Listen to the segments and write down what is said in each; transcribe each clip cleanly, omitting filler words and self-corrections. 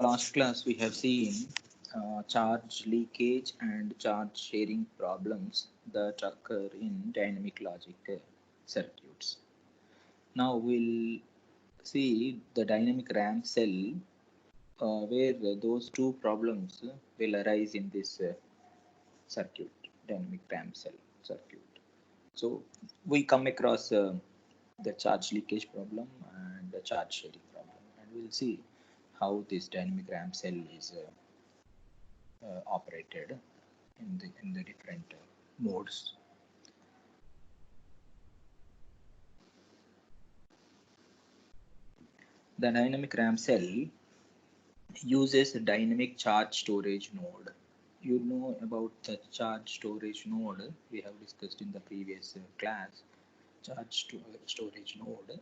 last class, we have seen charge leakage and charge sharing problems that occur in dynamic logic circuits. Now we'll see the dynamic RAM cell where those two problems will arise in this circuit, dynamic RAM cell circuit. So we come across the charge leakage problem and the charge sharing problem, and we'll see how this dynamic RAM cell is operated in the different modes. The dynamic RAM cell uses a dynamic charge storage node. You know about the charge storage node we have discussed in the previous class. Charge storage node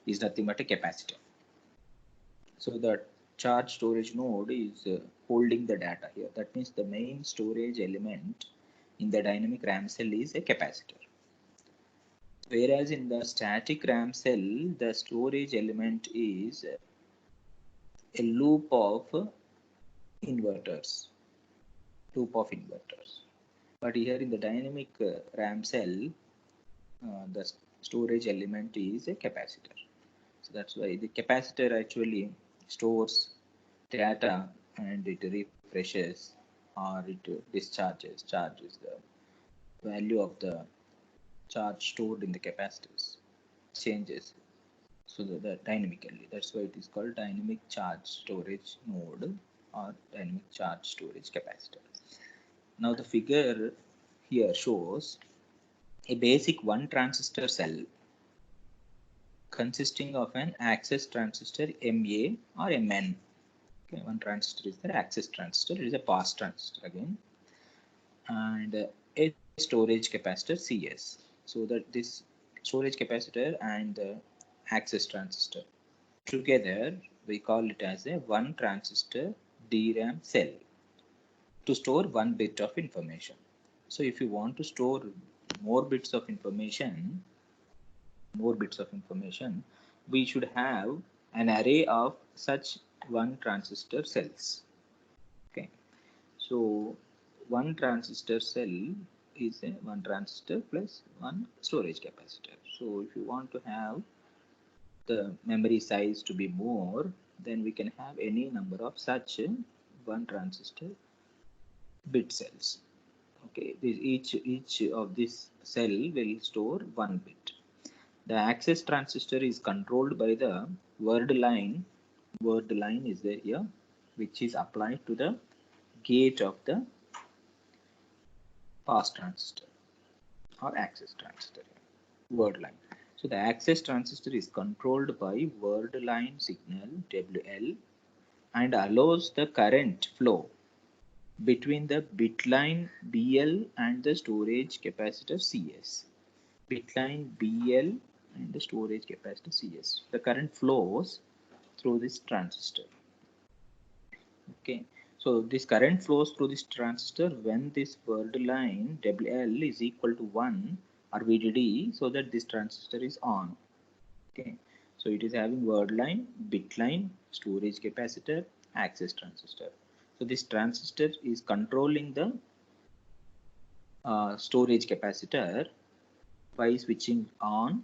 is nothing but a capacitor. So the charge storage node is holding the data here. That means the main storage element in the dynamic RAM cell is a capacitor. Whereas in the static RAM cell, the storage element is a loop of inverters. But here in the dynamic RAM cell, the storage element is a capacitor. So that's why the capacitor actually stores data and it refreshes or it charges the value of the charge stored in the capacitors changes so that dynamically. That's why it is called dynamic charge storage node or dynamic charge storage capacitor. Now the figure here shows a basic one transistor cell consisting of an access transistor MA or MN. Okay, one transistor is the access transistor, it is a pass transistor again, and a storage capacitor CS. So that this storage capacitor and the access transistor together we call it as a one transistor DRAM cell to store one bit of information. So if you want to store more bits of information, we should have an array of such one transistor cells. Okay, so one transistor cell is a one transistor plus one storage capacitor. So if you want to have the memory size to be more, then we can have any number of such one transistor bit cells. Okay, each of this cell will store one bit. The access transistor is controlled by the word line. Word line is there here, which is applied to the gate of the pass transistor or access transistor. Word line. So the access transistor is controlled by word line signal WL and allows the current flow between the bit line BL and the storage capacitor CS. Bit line BL and the storage capacitor CS. The current flows through this transistor. Okay, so this current flows through this transistor when this word line WL is equal to 1 or VDD, so that this transistor is on. Okay, so it is having word line, bit line, storage capacitor, access transistor. So this transistor is controlling the storage capacitor by switching on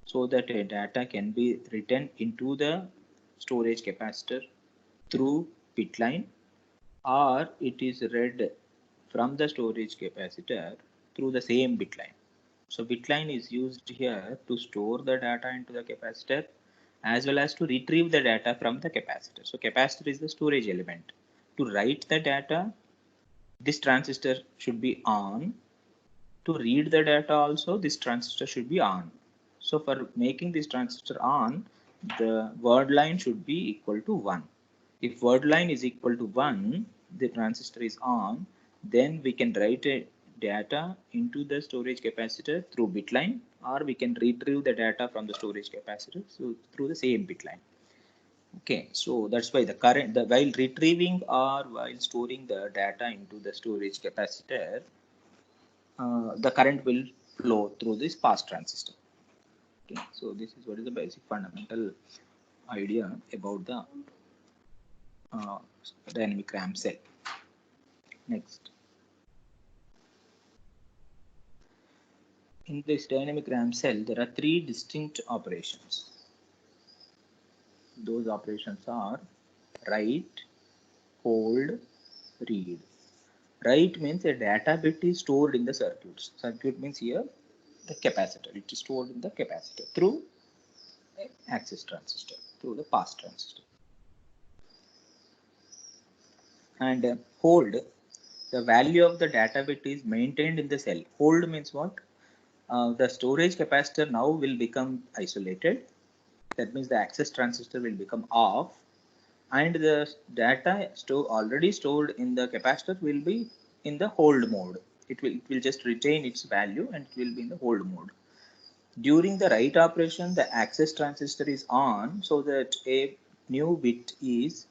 so that data can be written into the storage capacitor through bit line, or it is read from the storage capacitor through the same bit line. So bit line is used here to store the data into the capacitor as well as to retrieve the data from the capacitor. So capacitor is the storage element. To write the data, this transistor should be on. To read the data also, this transistor should be on. So for making this transistor on, the word line should be equal to 1. If word line is equal to 1, the transistor is on, then we can write a data into the storage capacitor through bit line, or we can retrieve the data from the storage capacitor through the same bit line. Okay, so that's why the current, while retrieving or while storing the data into the storage capacitor, the current will flow through this pass transistor. Okay, so this is what is the basic fundamental idea about the uh, dynamic RAM cell. Next, in this dynamic RAM cell, there are three distinct operations. Those operations are write, hold, read. Write means a data bit is stored in the circuit. Circuit means here the capacitor. It is stored in the capacitor through an access transistor, through the pass transistor. And hold, the value of the data bit is maintained in the cell. Hold means what? The storage capacitor now will become isolated. That means the access transistor will become off, and the data already stored in the capacitor will be in the hold mode. It will just retain its value and it will be in the hold mode. During the write operation, the access transistor is on so that a new bit is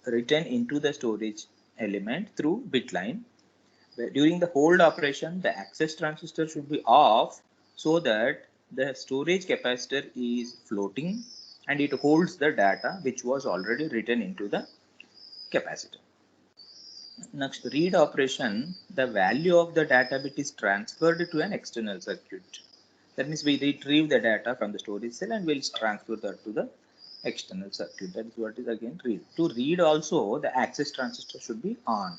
written into the storage element through bit line. During the hold operation, the access transistor should be off so that the storage capacitor is floating and it holds the data which was already written into the capacitor. Next, read operation, the value of the data bit is transferred to an external circuit. That means we retrieve the data from the storage cell and we'll transfer that to the external circuit. That is what is again read. To read also, the access transistor should be on.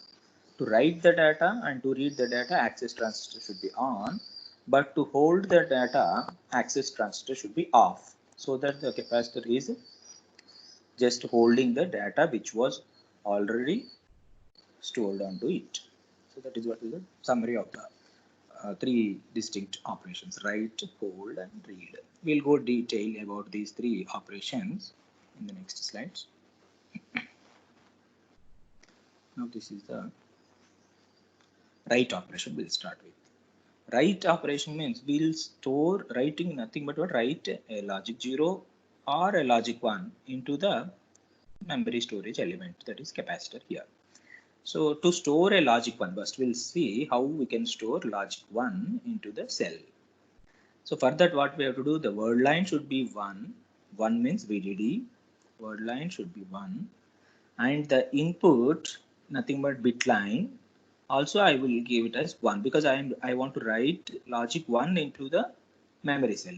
To write the data and to read the data, access transistor should be on. But to hold the data, access transistor should be off, so that the capacitor is just holding the data which was already stored onto it. So that is what is the summary of the three distinct operations: write, hold, and read. We'll go detail about these three operations in the next slides. Now this is the write operation we'll start with. Write operation means we'll store writing nothing but what? Write a logic 0 or a logic 1 into the memory storage element, that is capacitor here. So to store a logic 1, first we'll see how we can store logic 1 into the cell. So for that, what we have to do, the word line should be 1. 1 means VDD. Word line should be 1. And the input, nothing but bit line. Also, I will give it as 1 because I want to write logic 1 into the memory cell.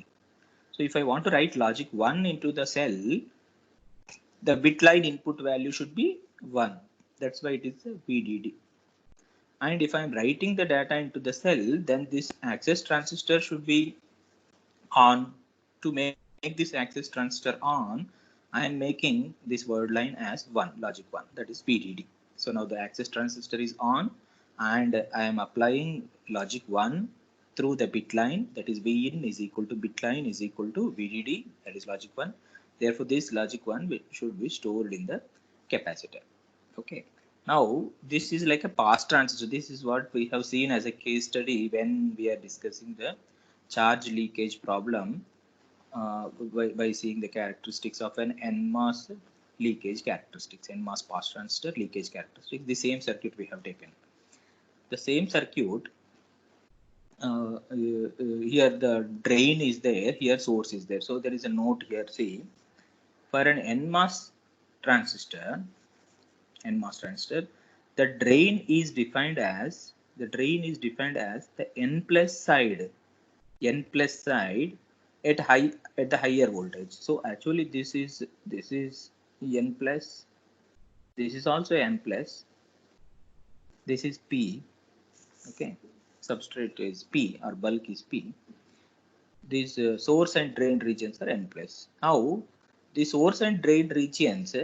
So if I want to write logic 1 into the cell, the bit line input value should be 1. That's why it is a VDD. And if I'm writing the data into the cell, then this access transistor should be on. To make this access transistor on, I am making this word line as 1, logic 1, that is VDD. So now the access transistor is on and I am applying logic 1 through the bit line, that is Vin is equal to bit line is equal to VDD, that is logic 1. Therefore, this logic 1 should be stored in the capacitor. Okay. Now, this is like a pass transistor. This is what we have seen as a case study when we are discussing the charge leakage problem by seeing the characteristics of an NMOS leakage characteristics, NMOS pass transistor leakage characteristics. The same circuit we have taken. The same circuit, here the drain is there, here source is there. So there is a note here, see, for an NMOS transistor, the drain is defined as the N plus side at the higher voltage. So actually this is N plus, this is also N plus, this is P. Okay, substrate is P or bulk is P. These source and drain regions are N plus. Now the source and drain regions,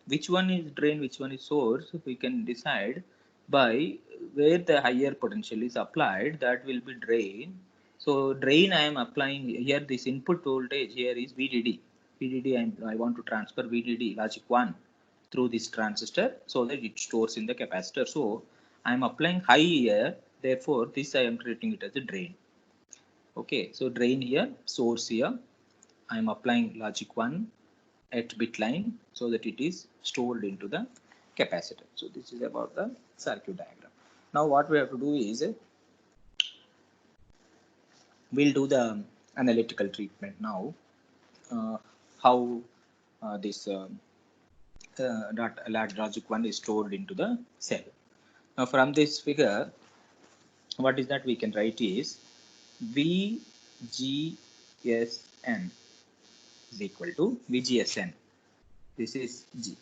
which one is drain, which one is source, we can decide by where the higher potential is applied, that will be drain. So drain I am applying here, this input voltage here is VDD. I want to transfer VDD logic 1 through this transistor so that it stores in the capacitor. So I am applying high here, therefore this I am treating it as a drain. Okay, so drain here, source here, I am applying logic 1 at bit line so that it is stored into the capacitor. So this is about the circuit diagram. Now what we have to do is we'll do the analytical treatment now. How this logic 1 is stored into the cell. Now from this figure, what is that we can write is VGSN is equal to VGSN. This is G.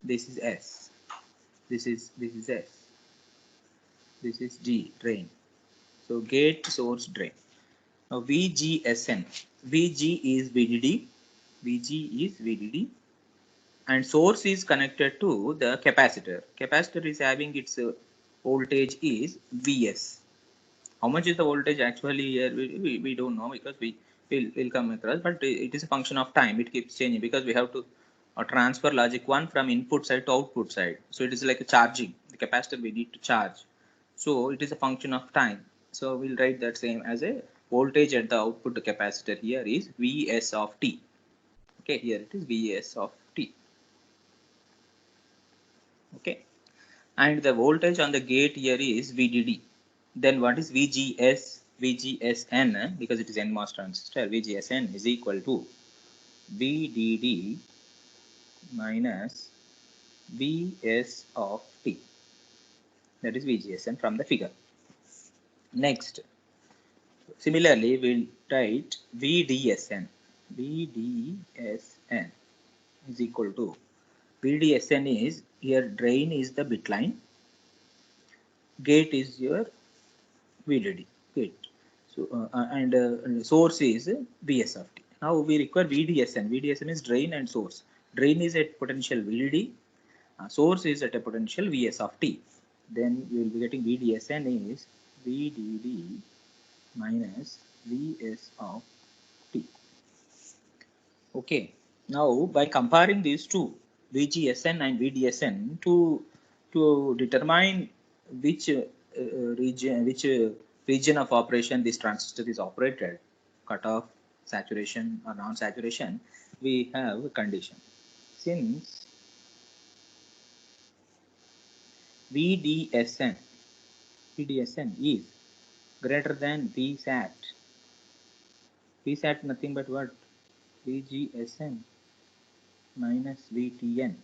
This is S. This is S. This is D, drain. So gate, source, drain. Now VGSN. VG is VDD. VG is VDD. And source is connected to the capacitor. Capacitor is having its voltage is Vs. How much is the voltage actually here? We don't know, because we'll come across, but it is a function of time. It keeps changing because we have to transfer logic 1 from input side to output side. So it is like a charging. The capacitor we need to charge. So it is a function of time. So we'll write that same as a voltage at the output capacitor here is Vs of t. Okay, here it is Vs of t. Okay, and the voltage on the gate here is VDD. Then what is VGS? VGSN, because it is NMOS transistor, VGSN is equal to VDD minus Vs of t. That is VGSN from the figure. Next, similarly, we'll write VDSN. VDSN is equal to VDSN is here, drain is the bit line, gate is your VDD. Gate. So and source is Vs of t. Now we require VDSN. VDSN is drain and source. Drain is at potential VDD. Source is at a potential Vs of t. Then you will be getting VDSN is VDD minus Vs of t. Okay. Now by comparing these two, VGSN and VDSN, to determine which region of operation this transistor is operated, cutoff, saturation or non-saturation, we have a condition. Since VDSN is greater than VSAT, VSAT nothing but what? VGSN minus VTN.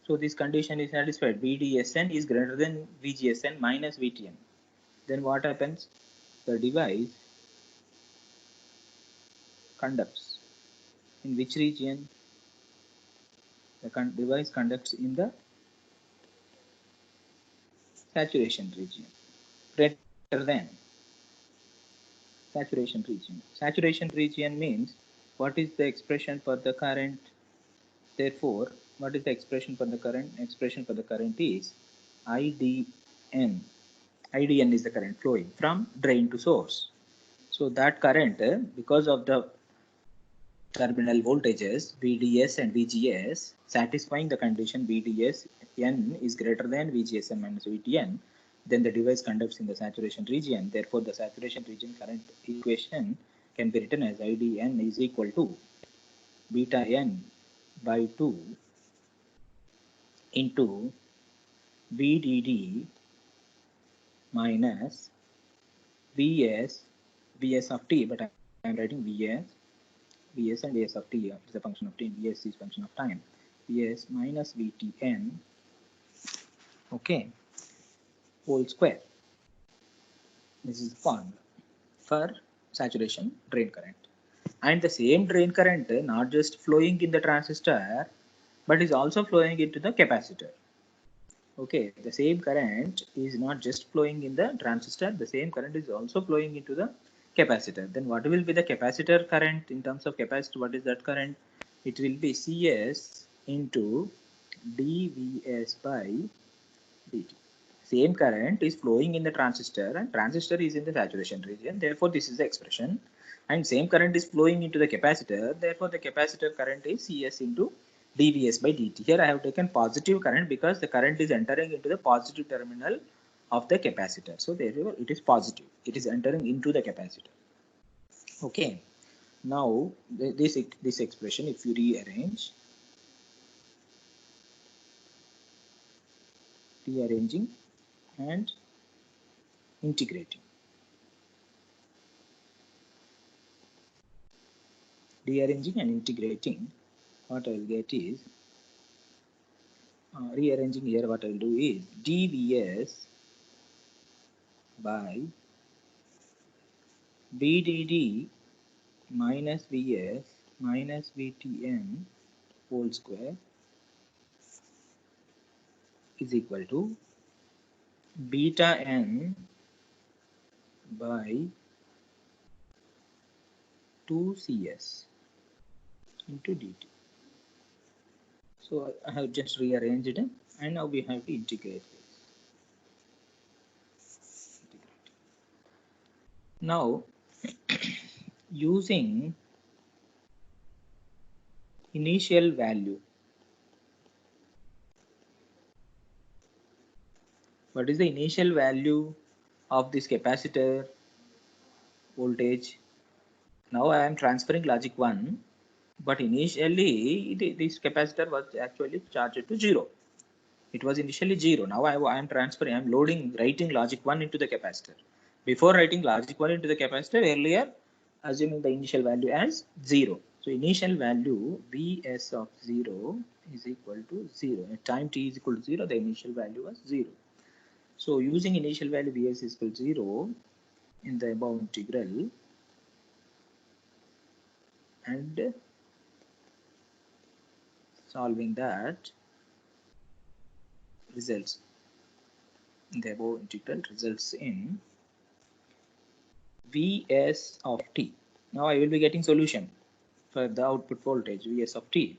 So this condition is satisfied. VDSN is greater than VGSN minus VTN. Then what happens? The device conducts. In which region? The device conducts in the saturation region. Greater than saturation region. Saturation region means what is the expression for the current? Therefore, what is the expression for the current? Expression for the current is IDN. IDN is the current flowing from drain to source. So that current, because of the terminal voltages VDS and VGS satisfying the condition VDSN is greater than VGSN minus VTN, then the device conducts in the saturation region. Therefore, the saturation region current equation can be written as IDN is equal to beta n by 2 into VDD minus Vs of t, but I am writing Vs and Vs of t is a function of t, Vs is function of time, Vs minus Vtn, okay, whole square. This is the formula for saturation drain current. And the same drain current not just flowing in the transistor, but is also flowing into the capacitor. Okay, the same current is not just flowing in the transistor, the same current is also flowing into the capacitor. Then what will be the capacitor current in terms of capacitor? What is that current? It will be Cs into dVs by dt. Same current is flowing in the transistor and transistor is in the saturation region. Therefore, this is the expression. And same current is flowing into the capacitor. Therefore, the capacitor current is Cs into dVs by dt. Here I have taken positive current because the current is entering into the positive terminal of the capacitor. So therefore it is positive. It is entering into the capacitor. Okay. Now this expression, if you rearranging and integrating. Rearranging and integrating, what I will get is, rearranging here, what I will do is dVs by VDD minus Vs minus Vtn whole square is equal to beta n by 2Cs into dt. So I have just rearranged it, and now we have to integrate this. Now, using initial value, what is the initial value of this capacitor voltage? Now I am transferring logic 1, but initially this capacitor was actually charged to 0. It was initially 0. Now I am transferring, I am writing logic 1 into the capacitor. Before writing logic 1 into the capacitor, earlier assuming the initial value as 0. So initial value Vs of 0 is equal to 0. At time t is equal to 0, the initial value was 0. So using initial value Vs is equal to 0 in the above integral, and solving that results in the above integral results in Vs of t. Now I will be getting solution for the output voltage Vs of t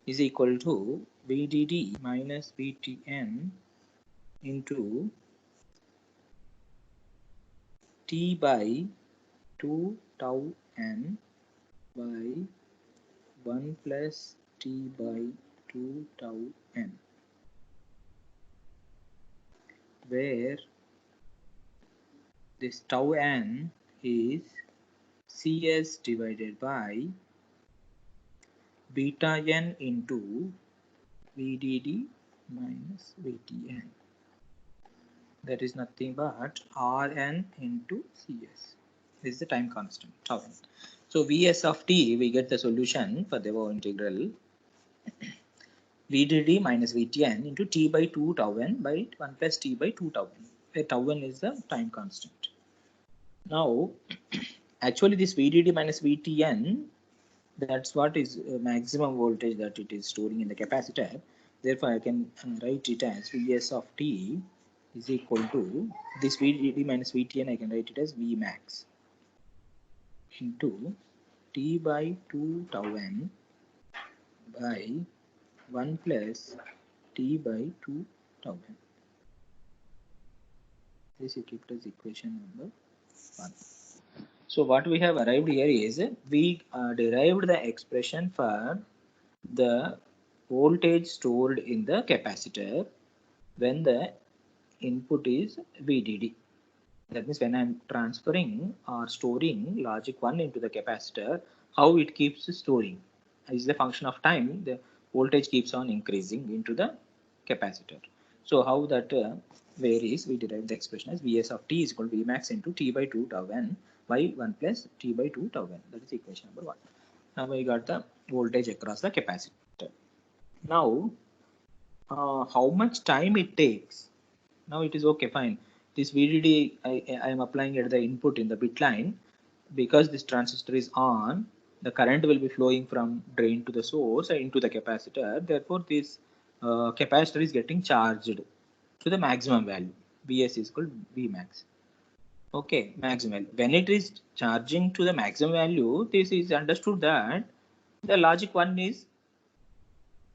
is equal to VDD minus Vtn into t by 2 tau n by 1 plus t by 2 tau n, where this tau n is Cs divided by beta n into VDD minus Vtn. That is nothing but Rn into Cs. This is the time constant, tau n. So Vs of t, we get the solution for the above integral VDD minus Vtn into t by 2 tau n by 1 plus t by 2 tau n, where tau n is the time constant. Now, actually this VDD minus Vtn, that's what is maximum voltage that it is storing in the capacitor. Therefore, I can write it as Vs of t is equal to this VDD minus Vtn, I can write it as Vmax into t by 2 tau n by 1 plus t by 2 tau n. This is kept as equation number 1. So what we have arrived here is we derived the expression for the voltage stored in the capacitor when the input is VDD. That means when I am transferring or storing logic 1 into the capacitor, how it keeps storing. Is the function of time, the voltage keeps on increasing into the capacitor. So how that varies, we derive the expression as Vs of t is equal to Vmax into t by 2 tau n by 1 plus t by 2 tau n. That is equation number 1. Now we got the voltage across the capacitor. Now, how much time it takes? Now it is okay, fine. This VDD I am applying at the input in the bit line. Because this transistor is on, the current will be flowing from drain to the source and into the capacitor. Therefore, this capacitor is getting charged to the maximum value. Vs is equal to Vmax. Okay, maximum. When it is charging to the maximum value, this is understood that the logic 1 is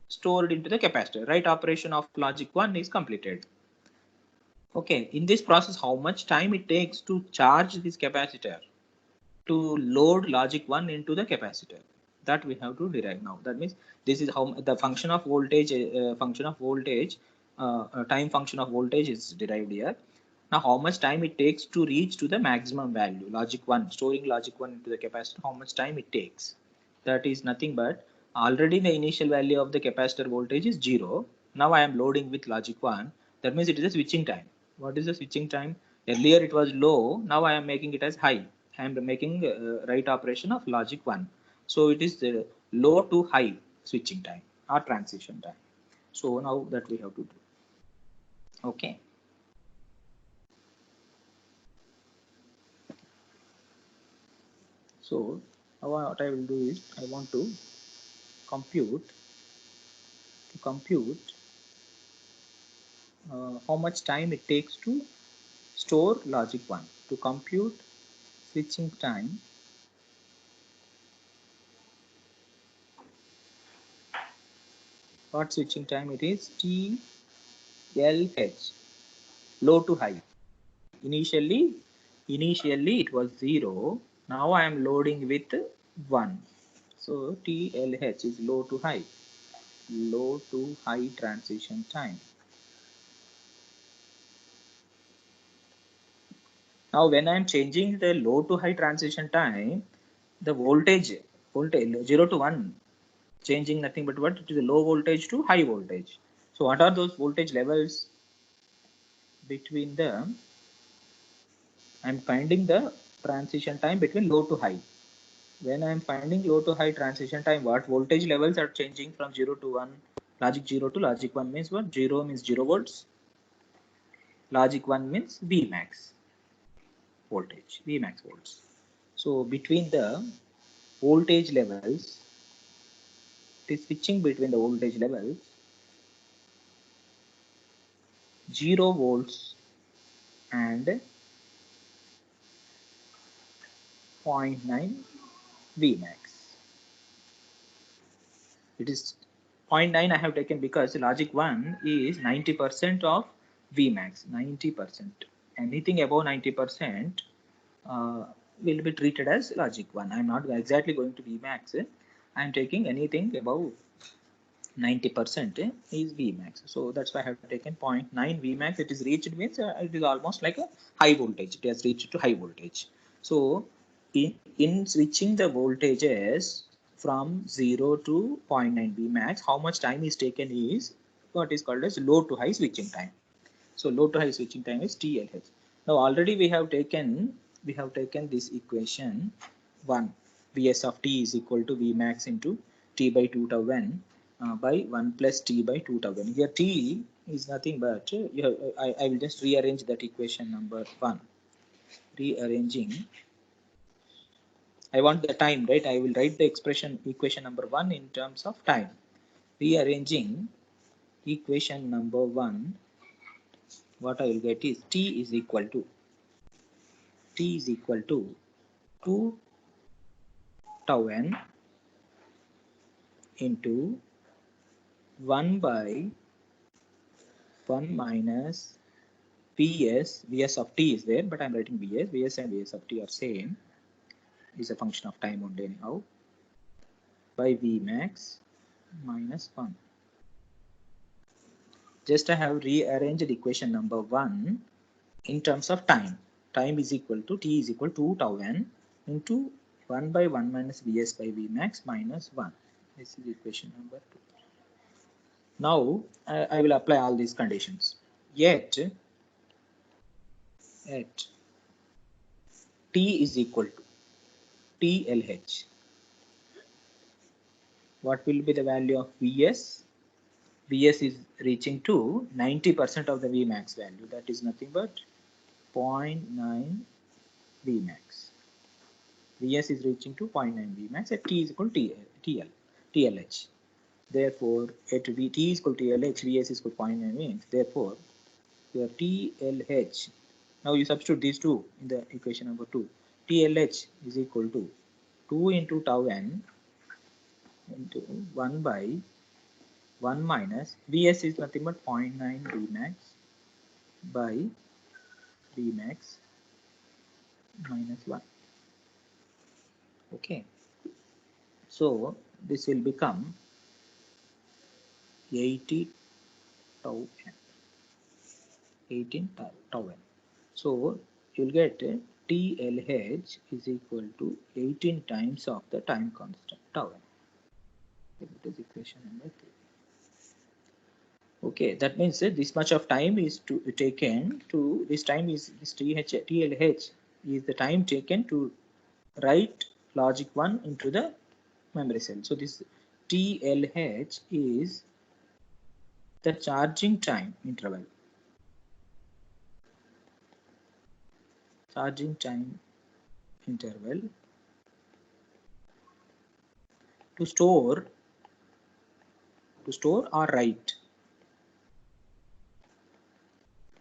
stored into the capacitor. Right operation of logic 1 is completed. Okay, in this process, how much time it takes to charge this capacitor to load logic 1 into the capacitor, that we have to derive now. That means this is how the function of voltage, time function of voltage is derived here. Now how much time it takes to reach to the maximum value, logic 1, storing logic 1 into the capacitor, how much time it takes. That is nothing but already the initial value of the capacitor voltage is 0. Now I am loading with logic 1. That means it is a switching time. What is the switching time? Earlier it was low, now I am making it as high. I am making right operation of logic 1. So it is the low to high switching time or transition time. So now that we have to do. Okay. So now what I will do is I want to compute how much time it takes to store logic 1. To compute switching time, what switching time it is? TLH, low to high. Initially it was 0. Now I am loading with 1. So TLH is low to high transition time. Now when I am changing the low to high transition time, the voltage 0 to 1 changing nothing but what? It is a low voltage to high voltage. So what are those voltage levels between the? I'm finding the transition time between low to high. When I'm finding low to high transition time, what voltage levels are changing from 0 to 1? Logic 0 to logic 1 means what? 0 means 0 volts. Logic 1 means Vmax voltage, Vmax volts. So between the voltage levels, it is switching between the voltage levels, 0 volts and 0.9 Vmax. It is 0.9 I have taken because logic 1 is 90% of Vmax, 90%. Anything above 90% will be treated as logic 1. I'm not exactly going to Vmax. I'm taking anything above 90% is Vmax. So that's why I have taken 0.9 Vmax. It is reached means it is almost like a high voltage. It has reached to high voltage. So in switching the voltages from 0 to 0.9 Vmax, how much time is taken is what is called as low to high switching time. So low to high switching time is TLH. Now already we have taken this equation 1. Vs of t is equal to Vmax into t by 2 tau n by 1 plus t by 2 tau n. Here t is nothing but I will just rearrange that equation number 1. Rearranging. I want the time, right? I will write the equation number 1 in terms of time. Rearranging equation number 1, what I will get is t is equal to 2 tau n into 1 by 1 minus Vs of t is there, but I'm writing Vs and Vs of t are same, is a function of time only anyhow, by Vmax minus 1. Just I have rearranged equation number 1 in terms of time. Time is equal to t is equal to 2 tau n into 1 by 1 minus Vs by Vmax minus 1. This is equation number 2. Now I will apply all these conditions. Yet t is equal to TLH. What will be the value of Vs? Vs is reaching to 90% of the Vmax value. That is nothing but 0.9 Vmax. Vs is reaching to 0.9 Vmax at t is equal to TLH. Therefore, at t is equal to TLH, Vs is equal to 0.9 Vmax. Therefore, your TLH, now you substitute these two in the equation number 2. TLH is equal to 2 into tau n into 1 by 1 minus Vs is nothing but 0.9 Vmax by Vmax minus 1. Okay. So this will become 80 tau n. 18 tau n. So you'll get TLH is equal to 18 times of the time constant tau n. It is equation number 3. Okay, that means this much of time is taken to this time is this TLH is the time taken to write logic 1 into the memory cell. So this TLH is the charging time interval. Charging time interval to store or write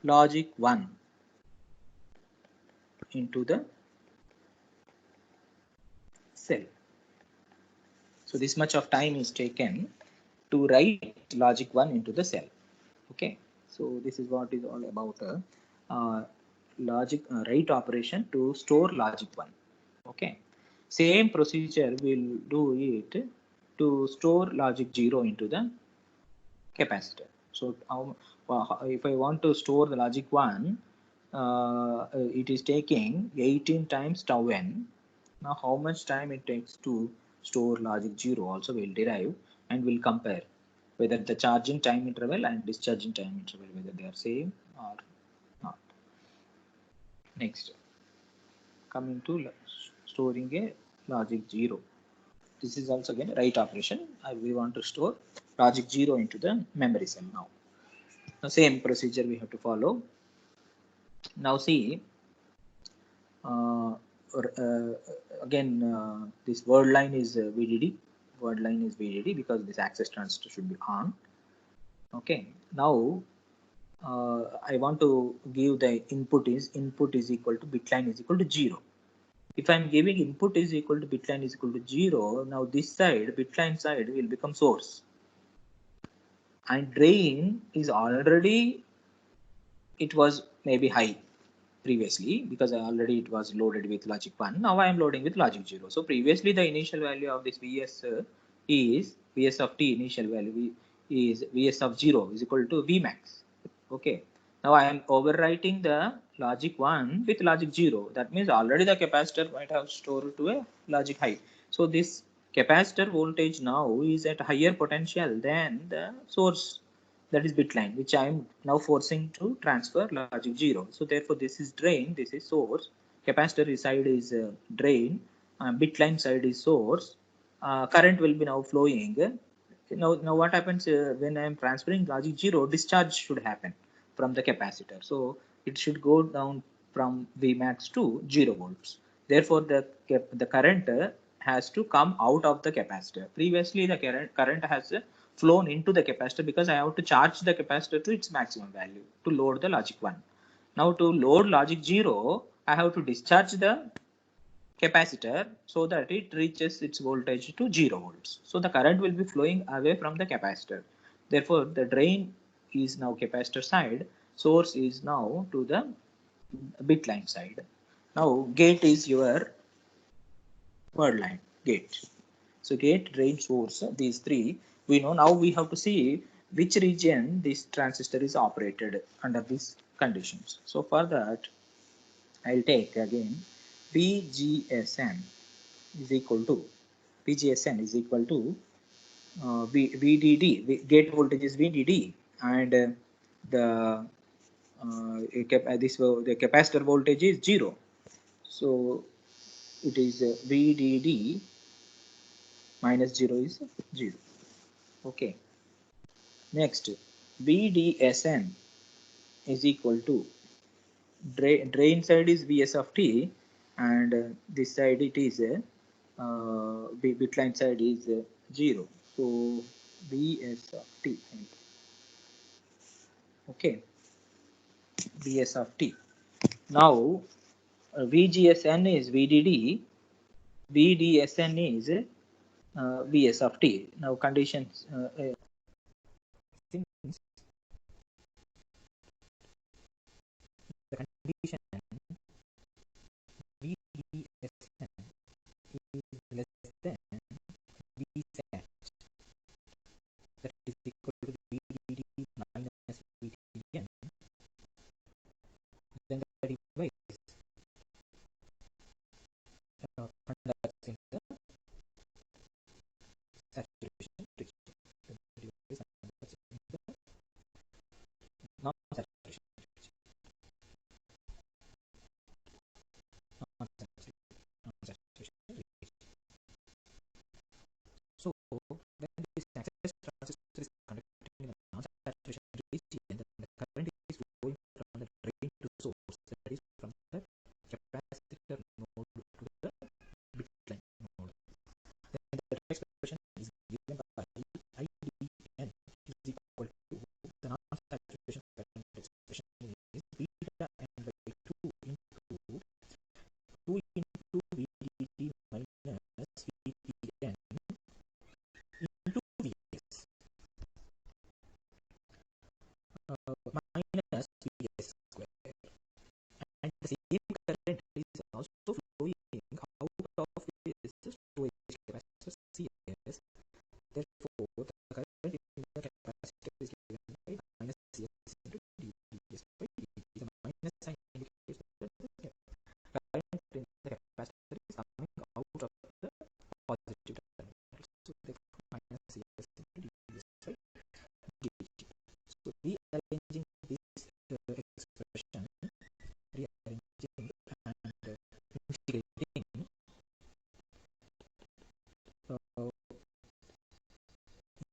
logic 1 into the cell. So this much of time is taken to write logic 1 into the cell. Okay, so this is what is all about logic write operation to store logic 1. Okay, same procedure will do it to store logic 0 into the capacitor. So if I want to store the logic 1, it is taking 18 times tau n. Now how much time it takes to store logic 0 also will derive, and will compare whether the charging time interval and discharging time interval, whether they are same or not. Next, coming to storing a logic 0. This is also again write operation. We want to store logic 0 into the memory cell now. The same procedure we have to follow. Now see, uh, uh, again this word line is VDD. Word line is VDD because this access transistor should be on. Okay, now I want to give the input is equal to bitline is equal to 0. If I'm giving input is equal to bitline is equal to 0, now this side, bitline side, will become source. And drain is already, it was maybe high previously because already it was loaded with logic 1. Now I am loading with logic 0. So previously the initial value of this Vs is Vs of t initial value is Vs of 0 is equal to Vmax. Okay. Now I am overwriting the logic 1 with logic 0. That means already the capacitor might have stored to a logic high. So this capacitor voltage now is at higher potential than the source, that is bit line, which I am now forcing to transfer logic 0. So therefore this is drain, this is source, capacitor side is drain, bit line side is source, current will be now flowing. Now what happens when I am transferring logic 0, discharge should happen from the capacitor. So it should go down from Vmax to 0 volts. Therefore the current has to come out of the capacitor. Previously the current has flown into the capacitor because I have to charge the capacitor to its maximum value to load the logic 1. Now to load logic 0, I have to discharge the capacitor so that it reaches its voltage to 0 volts. So the current will be flowing away from the capacitor. Therefore, the drain is now capacitor side, source is now to the bit line side. Now gate is your word line, gate. So gate, drain, source, these three we know. Now we have to see which region this transistor is operated under these conditions. So for that, I'll take again VGSN is equal to VGSN is equal to VDD. Gate voltage is VDD, and the the capacitor voltage is 0. So it is VDD minus 0 is 0. Okay. Next, VDSN is equal to drain side is Vs of t, and this side it is bitline side is 0. So Vs of t. Okay, Vs of t. Now VGSN is VDD, VDSN is Vs of t. Now conditions. Since the condition VDSN is less than Vsat, that is equal to VDD minus VDN, then the device conducts in the saturation region. The device conducts in the non-saturation region. Non-saturation region.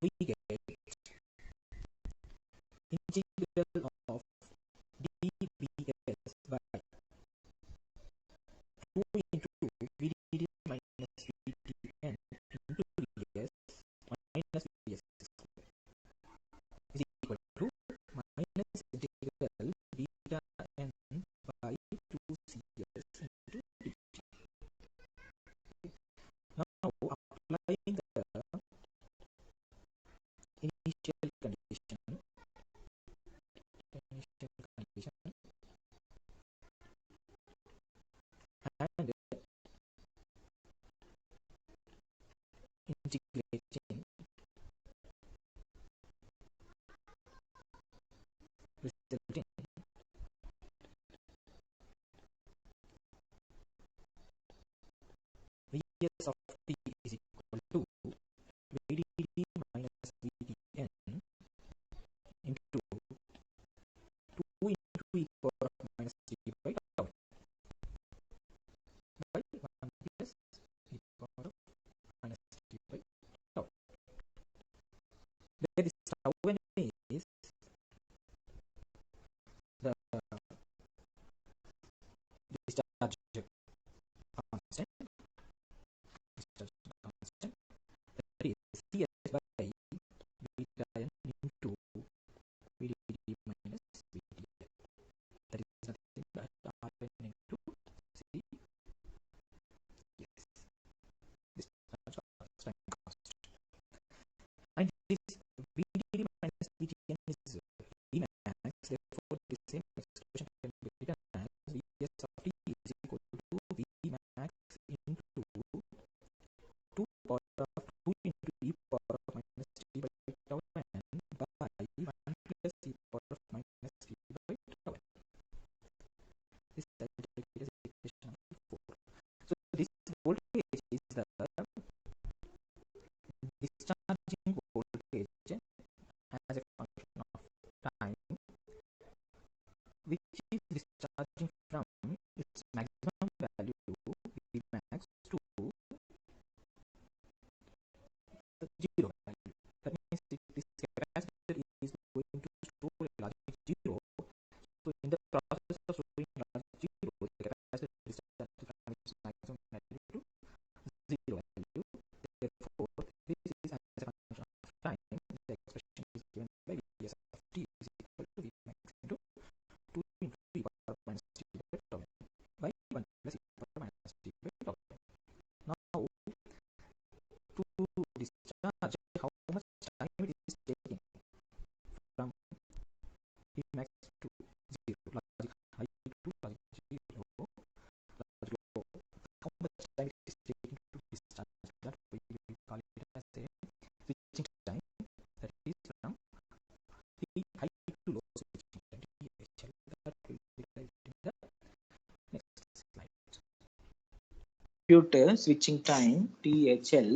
we get integral of dvs by 2 into vdd minus vdn into vs minus vs is equal to minus integral beta n by 2cs into dt. Now applying the initial condition and integrating resulting vs of t is equal to vdd minus vdn into 2 into e power of minus 3 by tau by 1 plus e power of minus 3 by tau, where this tau n is the discharge constant, that is cs by beta n into vdd minus vdn, that is nothing but rn into c. Yes, discharge constant, and this vdd minus vdn is Vmax, therefore the same expression can be written as Vs of t is equal to Vmax into 2 power of 2 into e power of minus 3 by tau n by 1 plus e power of minus 3 by tau n. This I will take it as equation number 4. So this voltage is the discharging voltage as a function of time, which is discharging from its maximum value Vmax to 0 value. That means if this capacitor is going to store a logic 0, so in the process of storing logic 0, the capacitor discharges from its maximum value to 0 value. Therefore, this is as a function of time. The expression is given by Vs of t is equal to Vmax into 2 into e power minus 3 by tau n by 1 plus e power minus 3 by tau n. Now, to discharge, how much time it is taking from Vmax to 0, logic high to logic 0, logic low, how much time it is taking to discharge, that we will call it as a switching time, that is from the high to low switching time, DHL, that will be derived in the next slide. Compute switching time THL,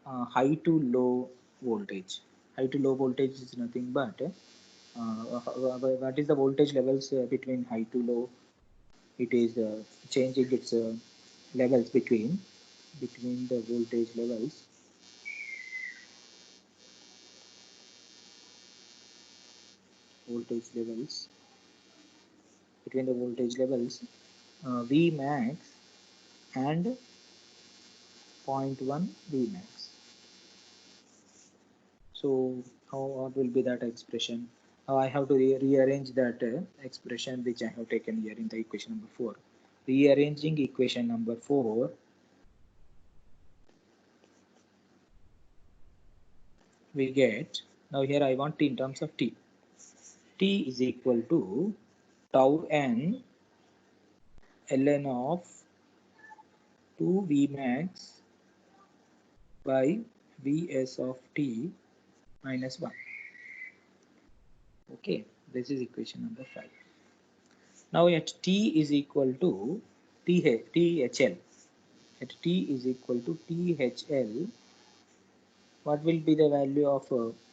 high to low voltage. High to low voltage is nothing but what is the voltage levels between high to low. It is changing its levels between the voltage levels. Between the voltage levels Vmax and 0.1 Vmax. So what will be that expression? I have to rearrange that expression which I have taken here in the equation number 4. Rearranging equation number 4, we get, now here I want t in terms of t. T is equal to tau n ln of 2 Vmax by Vs of t minus 1. Okay, this is equation number 5. Now at t is equal to THL, at t is equal to THL, what will be the value of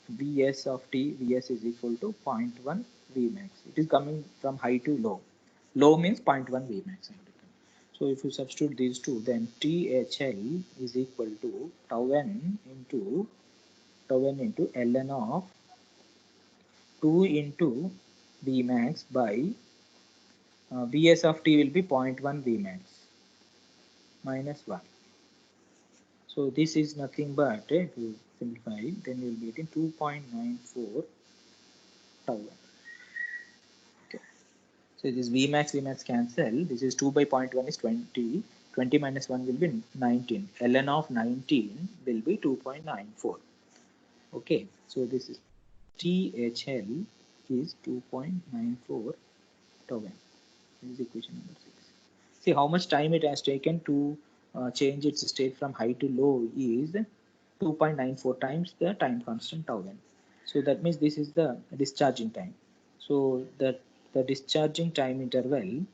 Vs of t? Vs is equal to 0.1 Vmax. It is coming from high to low. Low means 0.1 Vmax. So if you substitute these two, then THL is equal to tau n into tau n into ln of 2 into Vmax by Vs of t will be 0.1 Vmax minus 1. So this is nothing but, if you simplify it, then you will be getting 2.94 tau n. Okay. So this Vmax cancel. This is 2 by 0.1 is 20. 20 minus 1 will be 19. ln of 19 will be 2.94. Okay. So this is THL is 2.94 tau n. This is equation number 6. See how much time it has taken to change its state from high to low is 2.94 times the time constant tau n. So that means this is the discharging time. So that the discharging time interval,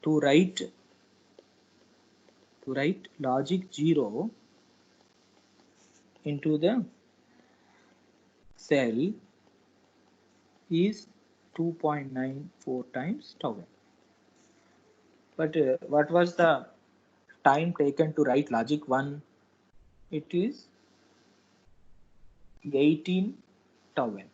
to write logic 0 into the cell is 2.94 times tau n. But what was the time taken to write logic 1? It is 18 tau n.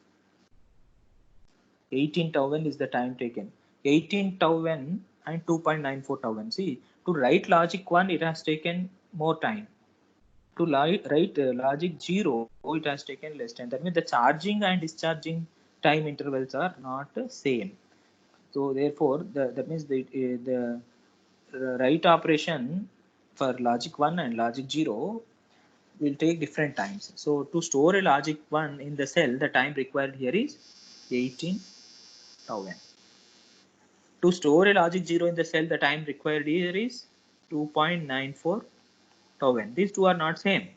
18 tau n is the time taken. 18 tau n and 2.94 tau n. See, to write logic 1, it has taken more time. To write logic 0, it has taken less time. That means the charging and discharging time intervals are not same. So therefore, that means the write operation for logic 1 and logic 0 will take different times. So to store a logic 1 in the cell, the time required here is 18 tau n. To store a logic 0 in the cell, the time required here is 2.94 tau n. These two are not same.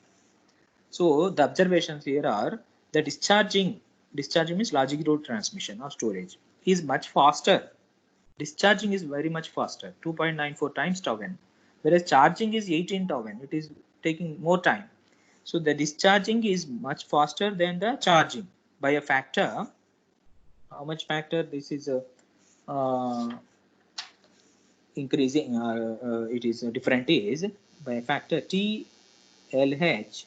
So the observations here are the discharging means logic 0 transmission or storage is much faster. Discharging is very much faster, 2.94 times tau n, whereas charging is 18 tau n. It is taking more time. So the discharging is much faster than the charging by a factor. How much factor? This is increasing. It is different is by a factor TLH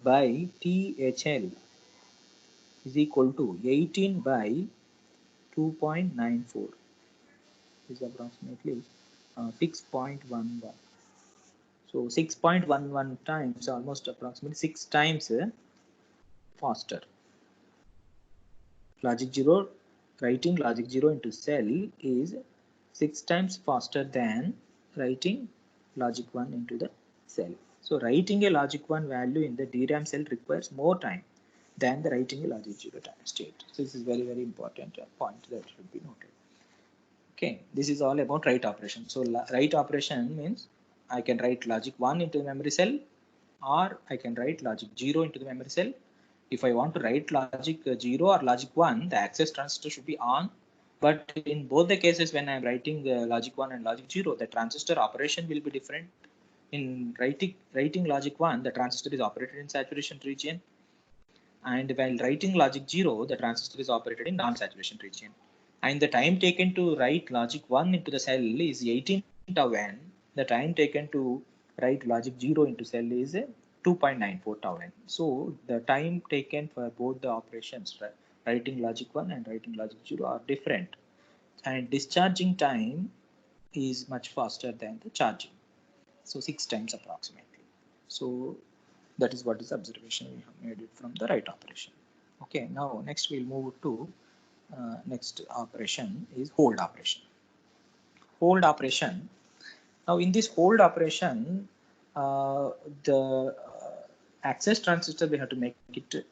by THL is equal to 18 by 2.94. Is approximately 6.11. So 6.11 times, almost approximately 6 times faster. Logic 0, writing logic 0 into cell is 6 times faster than writing logic 1 into the cell. So writing a logic 1 value in the DRAM cell requires more time than the writing a logic 0 time state. So this is very, very important point that should be noted. Okay, this is all about write operation. So write operation means I can write logic 1 into the memory cell, or I can write logic 0 into the memory cell. If I want to write logic 0 or logic 1, the access transistor should be on. But in both the cases, when I'm writing logic 1 and logic 0, the transistor operation will be different. In writing logic 1, the transistor is operated in saturation region. And while writing logic 0, the transistor is operated in non-saturation region. And the time taken to write logic 1 into the cell is 18 tau n. The time taken to write logic 0 into cell is 2.94 tau n. So the time taken for both the operations, writing logic 1 and writing logic 0, are different. And discharging time is much faster than the charging. So 6 times approximately. So that is what is observation we have made it from the write operation. Okay, now next we'll move to next operation is hold operation. Hold operation. Now in this hold operation, the access transistor, we have to make it turn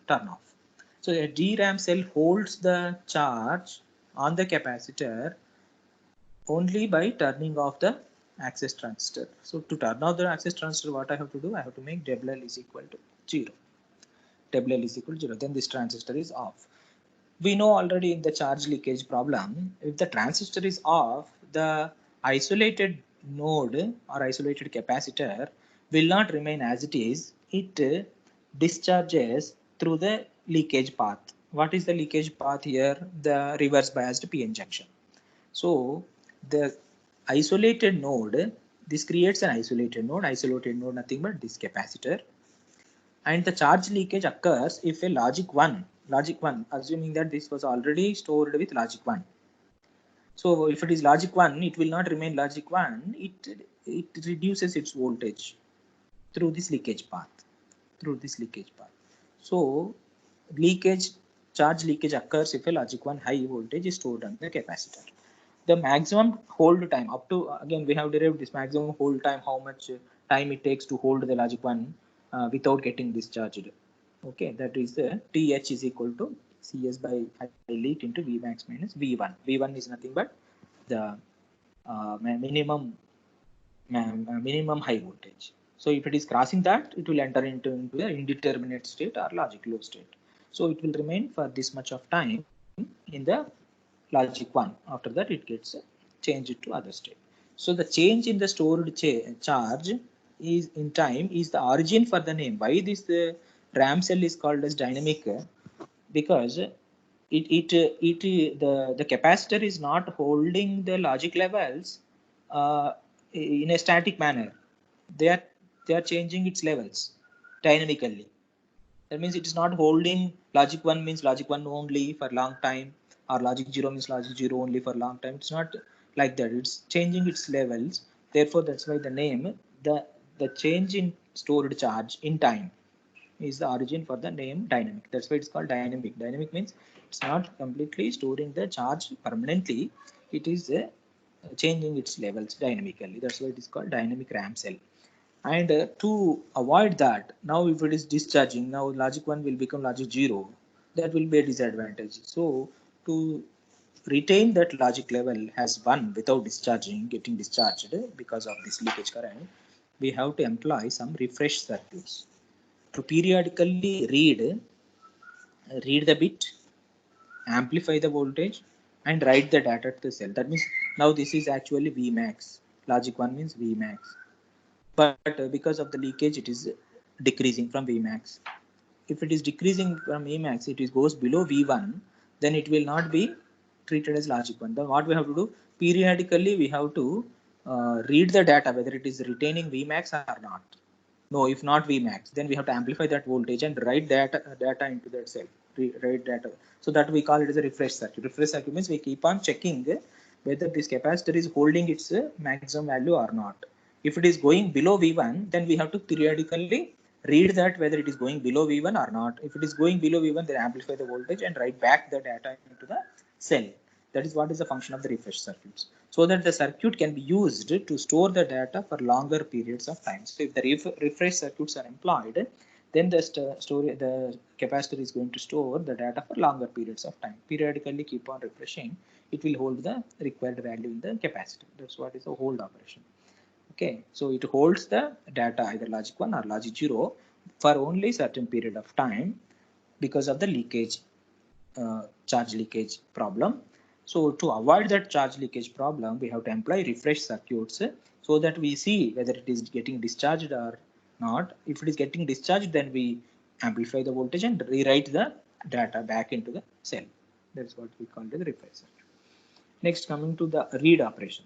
off. So a DRAM cell holds the charge on the capacitor only by turning off the access transistor. So to turn off the access transistor, what I have to do? I have to make WL is equal to 0. WL is equal to 0. Then this transistor is off. We know already in the charge leakage problem, if the transistor is off, the isolated node or isolated capacitor will not remain as it is. It discharges through the leakage path. What is the leakage path here? The reverse biased PN junction. So the isolated node, this creates an isolated node nothing but this capacitor. And the charge leakage occurs if a logic 1, assuming that this was already stored with logic 1. So if it is logic 1, it will not remain logic 1, it reduces its voltage through this leakage path. So charge leakage occurs if a logic 1 high voltage is stored on the capacitor. The maximum hold time, up to, again we have derived this maximum hold time, how much time it takes to hold the logic 1 without getting discharged. Okay, that is the TH is equal to CS by I leak into Vmax minus V1. V1 is nothing but the minimum high voltage. So if it is crossing that, it will enter into the indeterminate state or logic low state. So it will remain for this much of time in the logic 1. After that, it gets changed to other state. So the change in the stored charge is in time is the origin for the name. Why this RAM cell is called as dynamic? Because the capacitor is not holding the logic levels uh, in a static manner. They are changing its levels dynamically. That means it is not holding logic 1 means logic 1 only for long time, or logic 0 means logic 0 only for long time. It's not like that. It's changing its levels. Therefore, that's why the name, the change in stored charge in time is the origin for the name dynamic. That's why it's called dynamic. Dynamic means it's not completely storing the charge permanently. It is changing its levels dynamically. That's why it is called dynamic RAM cell. And to avoid that, now if it is discharging, now logic 1 will become logic 0. That will be a disadvantage. So to retain that logic level as 1 without getting discharged because of this leakage current, we have to employ some refresh circuits to periodically read the bit, amplify the voltage, and write the data to the cell. That means now this is actually Vmax. Logic 1 means Vmax. But because of the leakage, it is decreasing from Vmax. If it is decreasing from Vmax, it goes below V1, then it will not be treated as logic 1. Then what we have to do? Periodically, we have to read the data, whether it is retaining Vmax or not. No, if not Vmax, then we have to amplify that voltage and write data into that cell. Write data. So that we call it as a refresh circuit. Refresh circuit means we keep on checking whether this capacitor is holding its maximum value or not. If it is going below V1, then we have to periodically read that whether it is going below V1 or not. If it is going below V1, then amplify the voltage and write back the data into the cell. That is what is the function of the refresh circuits, so that the circuit can be used to store the data for longer periods of time. So if the refresh circuits are employed, then the capacitor is going to store the data for longer periods of time. Periodically keep on refreshing, it will hold the required value in the capacitor. That's what is a hold operation. Okay, so it holds the data either logic 1 or logic 0 for only certain period of time because of the charge leakage problem. So to avoid that charge leakage problem, we have to employ refresh circuits so that we see whether it is getting discharged or not. If it is getting discharged, then we amplify the voltage and rewrite the data back into the cell. That's what we call the refresh circuit. Next, coming to the read operation.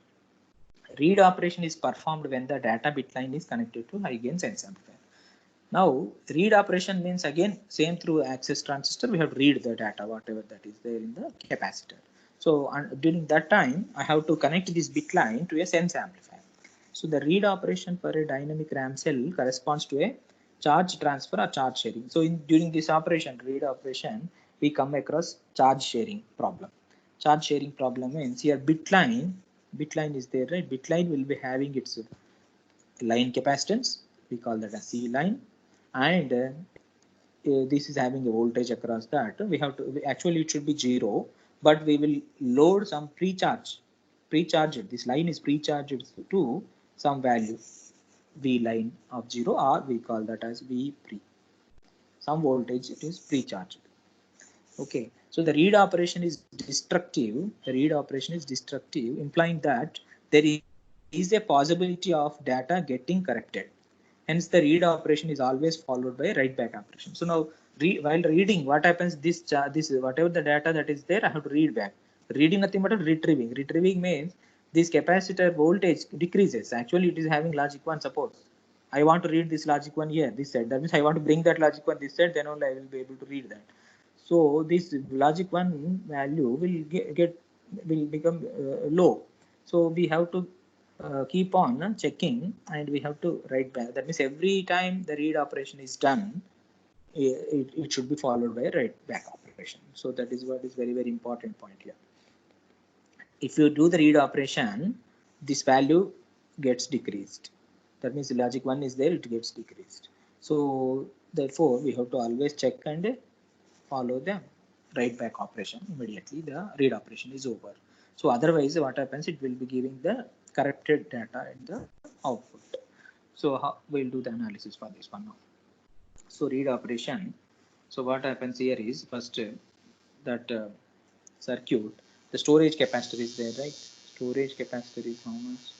Read operation is performed when the data bit line is connected to high gain sense amplifier. Now, read operation means again same through access transistor, we have to read the data, whatever that is there in the capacitor. So during that time, I have to connect this bit line to a sense amplifier. So the read operation for a dynamic RAM cell corresponds to a charge transfer or charge sharing. So during this operation, read operation, we come across charge sharing problem. Charge sharing problem means here bit line is there, right? Bit line will be having its line capacitance, we call that a C line, and this is having a voltage across that. We have to actually it should be 0, but we will load some pre-charged. This line is pre-charged to some value V line of 0, or we call that as V pre. Some voltage it is pre-charged. Okay, so the read operation is destructive. Implying that there is a possibility of data getting corrected. Hence, the read operation is always followed by write back operation. So now, while reading, what happens? This whatever the data that is there, I have to read back. Reading nothing but retrieving. Retrieving means this capacitor voltage decreases. Actually, it is having logic 1. Suppose I want to read this logic 1 here, this side. That means I want to bring that logic 1 this side, then only I will be able to read that. So this logic 1 value will will become low. So we have to keep on checking, and we have to write back. That means every time the read operation is done, it should be followed by a write back operation. So that is what is very important point here. If you do the read operation, this value gets decreased. That means the logic 1 is there, it gets decreased. So therefore we have to always check and follow the write back operation immediately the read operation is over. So otherwise what happens, it will be giving the corrupted data in the output. So we'll do the analysis for this one now. So read operation. So what happens here is first that circuit, the storage capacitor is there, right? Storage capacitor is how much?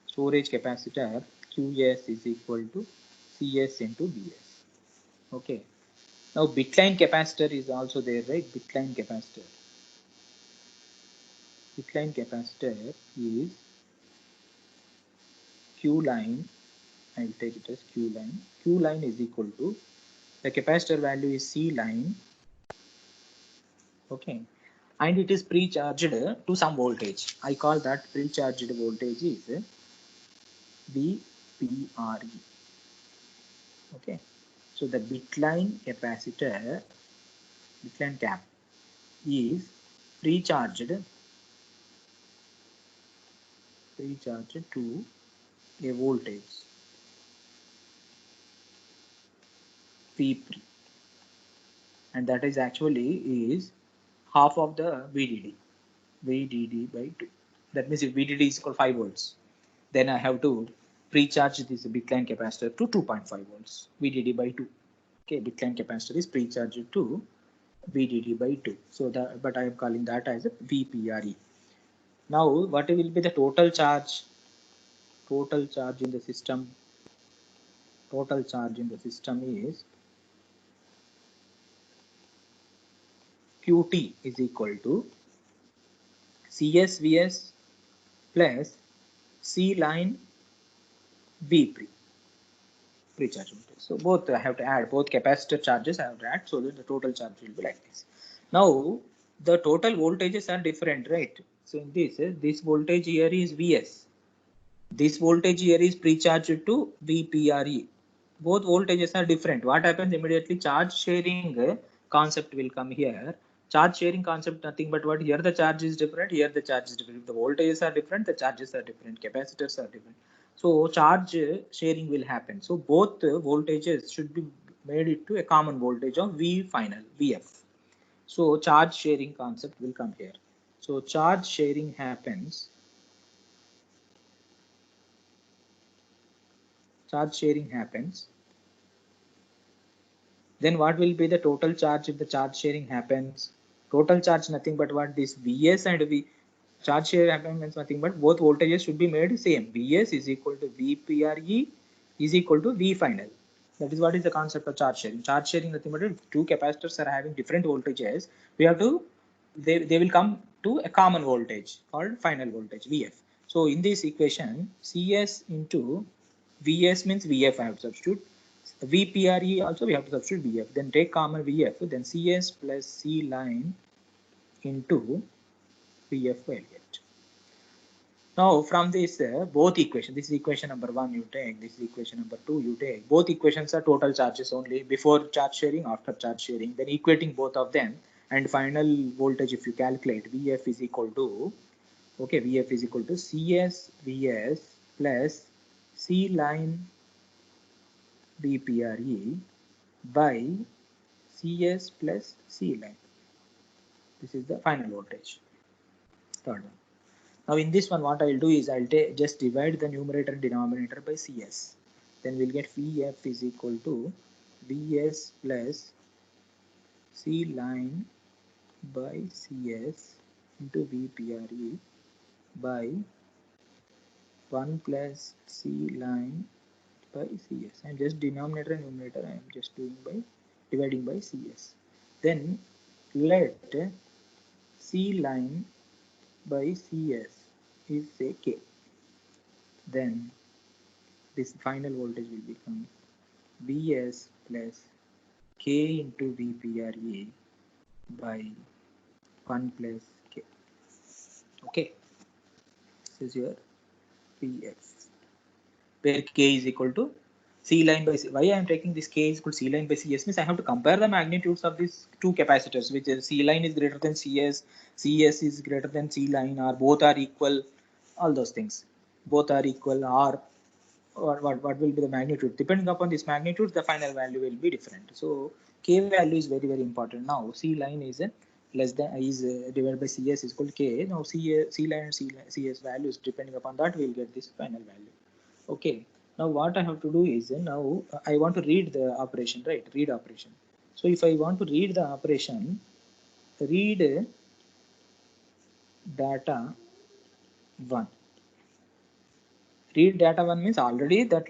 Storage capacitor Qs is equal to Cs into Bs. Okay. Now bitline capacitor is also there, right? Bitline capacitor. Bitline capacitor is Q line. I'll take it as Q line. Q line is equal to the capacitor value is C line. Okay. And it is pre-charged to some voltage. I call that pre-charged voltage is VPRE. Okay. So the bitline capacitor, bitline cap is pre-charged to a voltage V3, and that is actually is half of the VDD by 2. That means if VDD is equal 5 volts, then I have to pre-charge this bitline capacitor to 2.5 volts, VDD by 2. Okay, bitline capacitor is pre-charged to VDD by 2. So that, but I am calling that as a VPRE. Now, what will be the total charge? Total charge in the system. Total charge in the system is Qt is equal to CSVS plus C line V pre-charge voltage. So both I have to add, both capacitor charges I have to add, so that the total charge will be like this. Now the total voltages are different, right? So in this voltage here is Vs. This voltage here is pre-charged to VPRE. Both voltages are different. What happens immediately? Charge sharing concept will come here. Charge sharing concept, nothing but what? Here the charge is different, here the charge is different. The voltages are different, the charges are different, capacitors are different. So charge sharing will happen. So both voltages should be made it to a common voltage of V final, VF. So charge sharing concept will come here. So charge sharing happens. Charge sharing happens. Then what will be the total charge if the charge sharing happens? Total charge nothing but what? This Vs and V charge share happens means nothing but both voltages should be made same. Vs is equal to VPRE is equal to V final. That is what is the concept of charge sharing. Charge sharing nothing but two capacitors are having different voltages. We have to they will come to a common voltage called final voltage VF. So in this equation, Cs into Vs means VF I have to substitute. VPRE also we have to substitute VF. Then take common VF. Then CS plus C line into VF will get. Now from this both equation, this is equation number 1 you take, this is equation number 2 you take. Both equations are total charges only, before charge sharing, after charge sharing. Then equating both of them, and final voltage if you calculate, VF is equal to, okay, VF is equal to CS Vs plus C line VPRE by Cs plus C line. This is the final voltage. Third one. Now in this one, what I'll do is I'll just divide the numerator and denominator by Cs. Then we'll get Vf is equal to Vs plus C line by Cs into VPRE by 1 plus C line by Cs. I'm just denominator and numerator I am just doing by dividing by CS. Then let C line by CS is say K. Then this final voltage will become Vs plus K into VPRA by 1 plus K. Okay, this is your Vf, where K is equal to C line by C. Why I am taking this K is equal to C line by CS means I have to compare the magnitudes of these two capacitors, which is C line is greater than CS, CS is greater than C line, or both are equal, all those things. Both are equal, or what will be the magnitude? Depending upon this magnitude, the final value will be different. So K value is very, very important. Now C line is less than divided by CS is equal to K. Now C line and CS values, depending upon that, we will get this final value. Okay. Now what I have to do is now I want to read the operation, right? Read operation. So if I want to read the operation, read data 1. Read data 1 means already that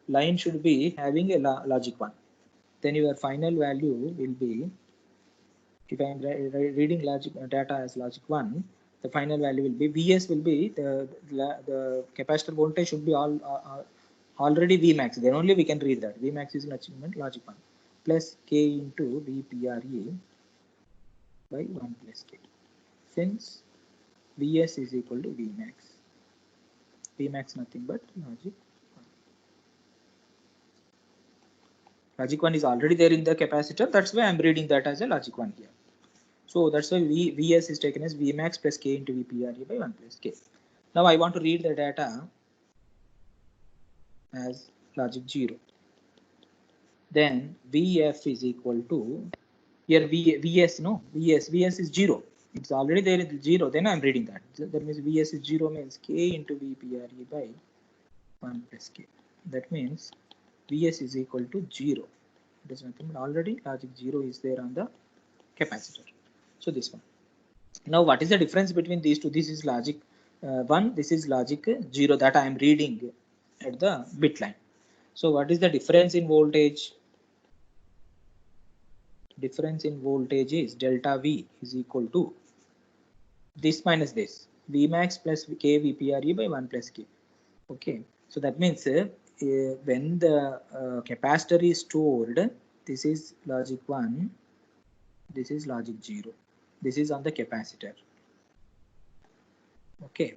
line should be having a logic 1. Then your final value will be, if I am reading logic data as logic 1, the final value will be Vs will be the capacitor voltage should be already Vmax. Then only we can read that. Vmax is logic 1 plus K into VPRE by 1 plus K. Since Vs is equal to Vmax. Vmax nothing but logic 1. Logic 1 is already there in the capacitor. That's why I'm reading that as a logic 1 here. So that's why Vs is taken as Vmax plus K into VPRE by 1 plus K. Now I want to read the data as logic 0. Then Vf is equal to, here Vs is 0. It's already there in 0. Then I'm reading that. That means Vs is 0 means K into VPRE by 1 plus K. That means Vs is equal to 0. It is nothing but already logic 0 is there on the capacitor. So this one. Now what is the difference between these two? This is logic 1, this is logic 0 that I am reading at the bit line. So what is the difference in voltage? Difference in voltage is delta V is equal to this minus this, Vmax plus K VPRE by 1 plus K. Okay, so that means when the capacitor is stored, this is logic 1, this is logic 0. This is on the capacitor. Okay,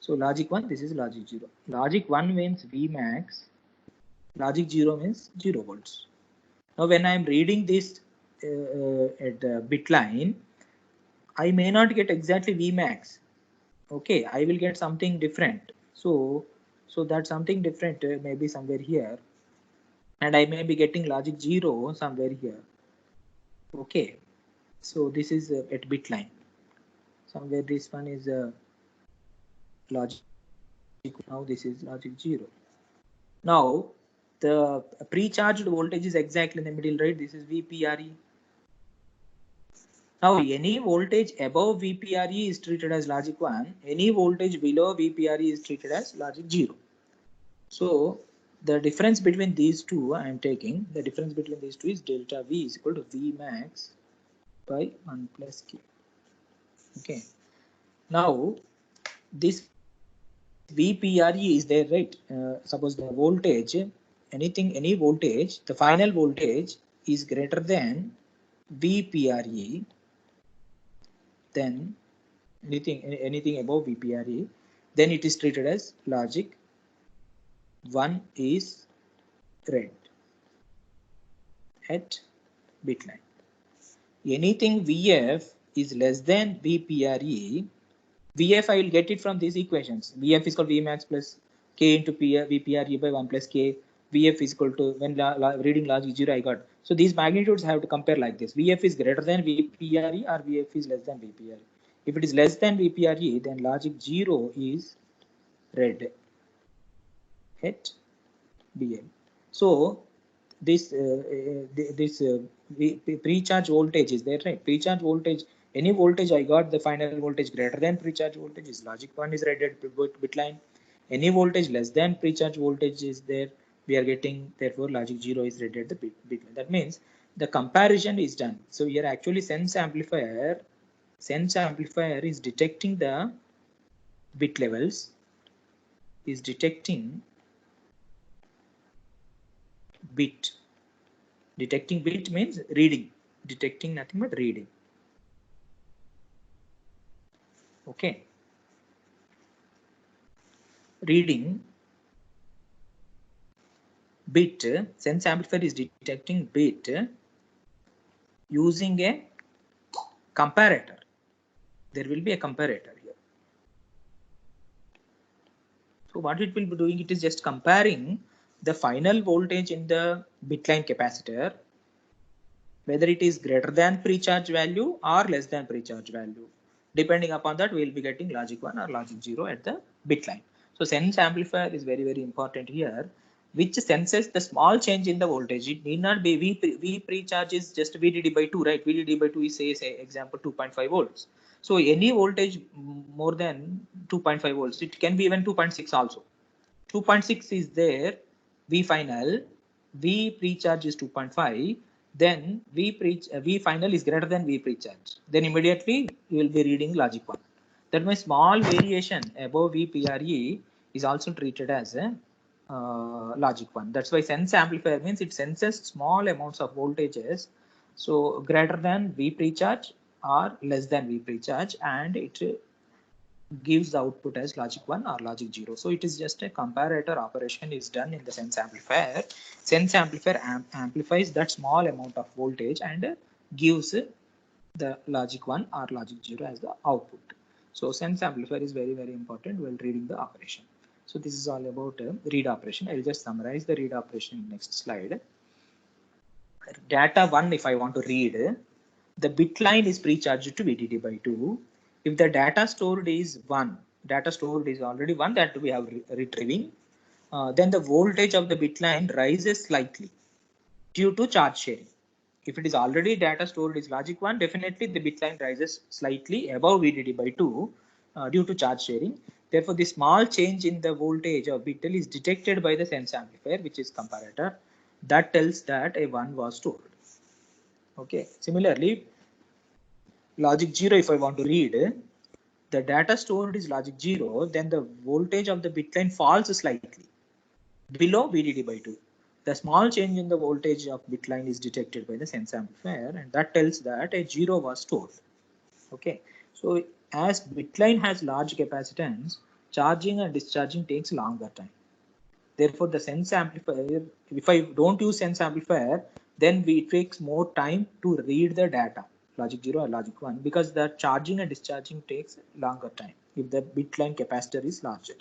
so logic 1, this is logic 0. Logic 1 means Vmax, logic 0 means 0 volts. Now when I am reading this at the bit line, I may not get exactly Vmax. Okay, I will get something different. So that something different may be somewhere here, and I may be getting logic 0 somewhere here. Okay, so this is at bit line. Somewhere this one is logic. Now this is logic 0. Now the pre-charged voltage is exactly in the middle, right? This is VPRE. Now any voltage above VPRE is treated as logic 1. Any voltage below VPRE is treated as logic 0. So the difference between these two, I am taking the difference between these two is delta V is equal to Vmax by 1 plus K. Okay. Now this VPRE is there, right? Suppose the voltage, any voltage, the final voltage is greater than VPRE, then anything above VPRE, then it is treated as logic 1 is read at bit line. Anything Vf is less than VPRE, Vf I will get it from these equations. Vf is equal to Vmax plus K into VPRE by 1 plus K. Vf is equal to, when reading logic 0 I got. So these magnitudes I have to compare like this. Vf is greater than VPRE or Vf is less than VPRE. If it is less than VPRE, then logic 0 is read at BL. So this pre-charge voltage is there, right? Pre-charge voltage, any voltage I got, the final voltage greater than pre-charge voltage is logic 1 is read at bit line. Any voltage less than pre-charge voltage is there, we are getting, therefore logic 0 is read at the bit line. That means the comparison is done. So here actually sense amplifier is detecting the bit levels, is detecting bit. Detecting bit means reading. Detecting nothing but reading. Okay. Reading bit, sense amplifier is detecting bit using a comparator. There will be a comparator here. So what it will be doing, it is just comparing the final voltage in the bitline capacitor, whether it is greater than pre-charge value or less than pre-charge value. Depending upon that, we will be getting logic 1 or logic 0 at the bitline. So sense amplifier is very, very important here, which senses the small change in the voltage. It need not be V pre-charge is just VDD by 2, right? VDD by 2 is say example 2.5 volts. So any voltage more than 2.5 volts, it can be even 2.6 also. 2.6 is there, V final, V pre-charge is 2.5, then V final is greater than V pre-charge. Then immediately you will be reading logic 1. That means small variation above V PRE is also treated as a logic 1. That's why sense amplifier means it senses small amounts of voltages, so greater than V pre-charge or less than V pre-charge, and it gives the output as logic 1 or logic 0. So it is just a comparator operation is done in the sense amplifier. Sense amplifier amplifies that small amount of voltage and gives the logic 1 or logic 0 as the output. So sense amplifier is very, very important while reading the operation. So this is all about read operation. I will just summarize the read operation in next slide. Data 1, if I want to read, the bit line is pre-charged to VDD by 2. If the data stored is 1, data stored is already 1 that we have retrieving, then the voltage of the bit line rises slightly due to charge sharing. If it is already data stored is logic 1, definitely the bit line rises slightly above VDD by 2 due to charge sharing. Therefore, the small change in the voltage of bit is detected by the sense amplifier, which is comparator. That tells that a 1 was stored. Okay. Similarly, logic 0, if I want to read, the data stored is logic 0, then the voltage of the bit line falls slightly below VDD by 2. The small change in the voltage of bit line is detected by the sense amplifier, and that tells that a 0 was stored. Okay. So as bit line has large capacitance, charging and discharging takes longer time. Therefore, the sense amplifier, if I don't use sense amplifier, then it takes more time to read the data, logic 0 or logic 1, because the charging and discharging takes longer time if the bit line capacitor is larger.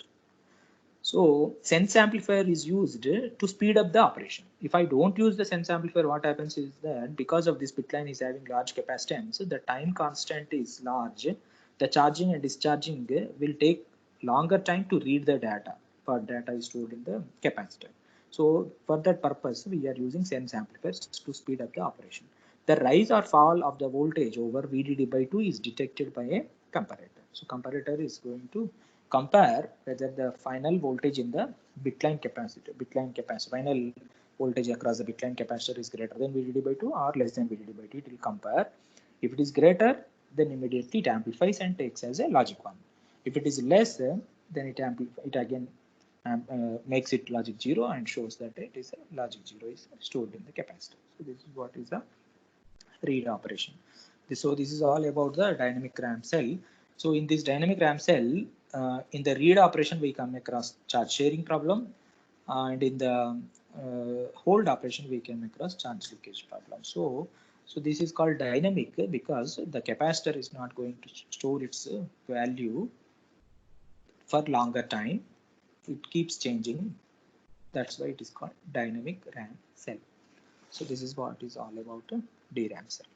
So sense amplifier is used to speed up the operation. If I don't use the sense amplifier, what happens is that because of this bit line is having large capacitance, the time constant is large. The charging and discharging will take longer time to read the data, for data is stored in the capacitor. So for that purpose, we are using sense amplifiers to speed up the operation. The rise or fall of the voltage over VDD by 2 is detected by a comparator. So comparator is going to compare whether the final voltage in the bitline capacitor, final voltage across the bitline capacitor is greater than VDD by 2 or less than VDD by 2. It will compare. If it is greater, then immediately it amplifies and takes as a logic 1. If it is less, then it again makes it logic 0 and shows that it is a logic 0 is stored in the capacitor. So this is what is the read operation. So this is all about the dynamic RAM cell. So in this dynamic RAM cell, in the read operation, we come across charge sharing problem, and in the hold operation, we came across charge leakage problem. So this is called dynamic because the capacitor is not going to store its value for longer time. It keeps changing. That's why it is called dynamic RAM cell. So this is what is all about DRAM cell.